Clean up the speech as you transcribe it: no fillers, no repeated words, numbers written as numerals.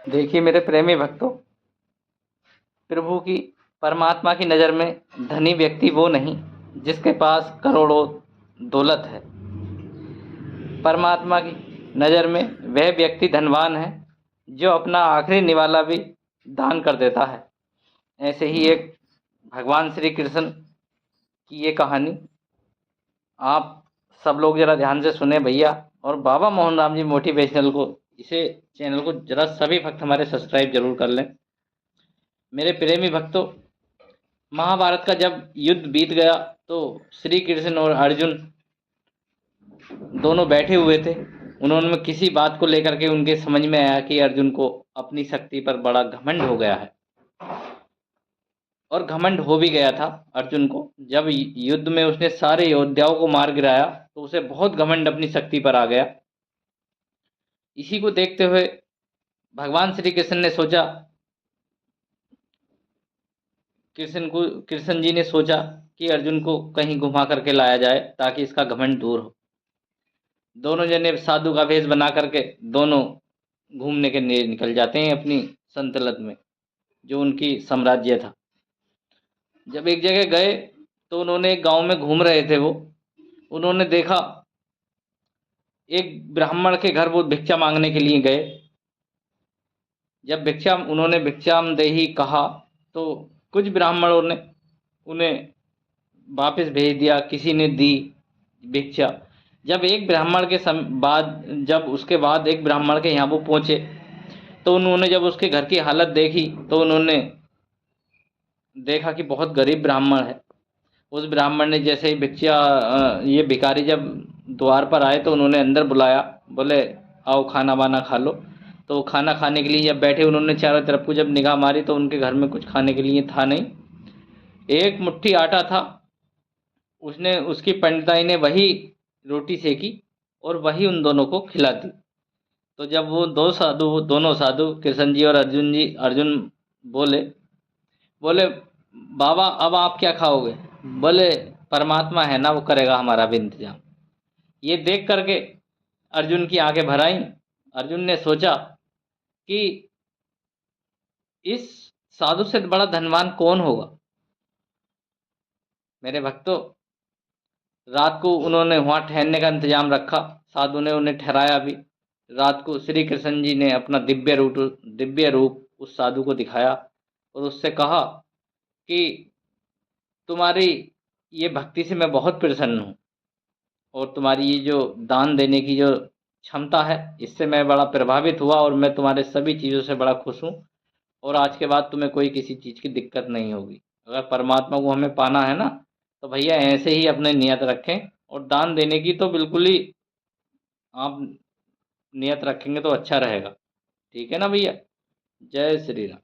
देखिए मेरे प्रेमी भक्तों, प्रभु की परमात्मा की नज़र में धनी व्यक्ति वो नहीं जिसके पास करोड़ों दौलत है। परमात्मा की नज़र में वह व्यक्ति धनवान है जो अपना आखिरी निवाला भी दान कर देता है। ऐसे ही एक भगवान श्री कृष्ण की ये कहानी आप सब लोग ज़रा ध्यान से सुने भैया, और बाबा मोहन राम जी मोटिवेशनल को इसे चैनल को ज़रा सभी भक्त हमारे सब्सक्राइब जरूर कर लें। मेरे प्रेमी भक्तों, महाभारत का जब युद्ध बीत गया तो श्री कृष्ण और अर्जुन दोनों बैठे हुए थे। उन्होंने किसी बात को लेकर के उनके समझ में आया कि अर्जुन को अपनी शक्ति पर बड़ा घमंड हो गया है, और घमंड हो भी गया था। अर्जुन को जब युद्ध में उसने सारे योद्धाओं को मार गिराया तो उसे बहुत घमंड अपनी शक्ति पर आ गया। इसी को देखते हुए भगवान श्री कृष्ण ने सोचा, कृष्ण जी ने सोचा कि अर्जुन को कहीं घुमा करके लाया जाए ताकि इसका घमंड दूर हो। दोनों जने साधु का वेश बना करके दोनों घूमने के लिए निकल जाते हैं अपनी संतलत में, जो उनकी साम्राज्य था। जब एक जगह गए तो उन्होंने एक गांव में घूम रहे थे उन्होंने देखा एक ब्राह्मण के घर वो भिक्षा मांगने के लिए गए। जब उन्होंने भिक्षाम देही कहा तो कुछ ब्राह्मणों ने उन्हें वापस भेज दिया, किसी ने दी भिक्षा। जब एक ब्राह्मण के जब उसके बाद एक ब्राह्मण के यहाँ वो पहुँचे तो उन्होंने जब उसके घर की हालत देखी तो उन्होंने देखा कि बहुत गरीब ब्राह्मण है। उस ब्राह्मण ने जैसे ही ये भिखारी जब द्वार पर आए तो उन्होंने अंदर बुलाया, बोले आओ खाना वाना खा लो। तो खाना खाने के लिए जब बैठे उन्होंने चारों तरफ को जब निगाह मारी तो उनके घर में कुछ खाने के लिए था नहीं। एक मुट्ठी आटा था, उसने उसकी पंडिताई ने वही रोटी सेकी और वही उन दोनों को खिला दी। तो जब वो दोनों साधु कृष्ण जी और अर्जुन बोले बोले बाबा अब आप क्या खाओगे? बोले परमात्मा है ना, वो करेगा हमारा भी इंतजाम। ये देख करके अर्जुन की आंखें भर आईं। अर्जुन ने सोचा कि इस साधु से बड़ा धनवान कौन होगा। मेरे भक्तों, रात को उन्होंने वहाँ ठहरने का इंतजाम रखा, साधु ने उन्हें ठहराया भी। रात को श्री कृष्ण जी ने अपना दिव्य रूप उस साधु को दिखाया और उससे कहा कि तुम्हारी ये भक्ति से मैं बहुत प्रसन्न हूँ, और तुम्हारी ये जो दान देने की जो क्षमता है इससे मैं बड़ा प्रभावित हुआ, और मैं तुम्हारे सभी चीज़ों से बड़ा खुश हूँ, और आज के बाद तुम्हें कोई किसी चीज़ की दिक्कत नहीं होगी। अगर परमात्मा को हमें पाना है ना तो भैया ऐसे ही अपने नियत रखें, और दान देने की तो बिल्कुल ही आप नियत रखेंगे तो अच्छा रहेगा। ठीक है ना भैया? जय श्री राम।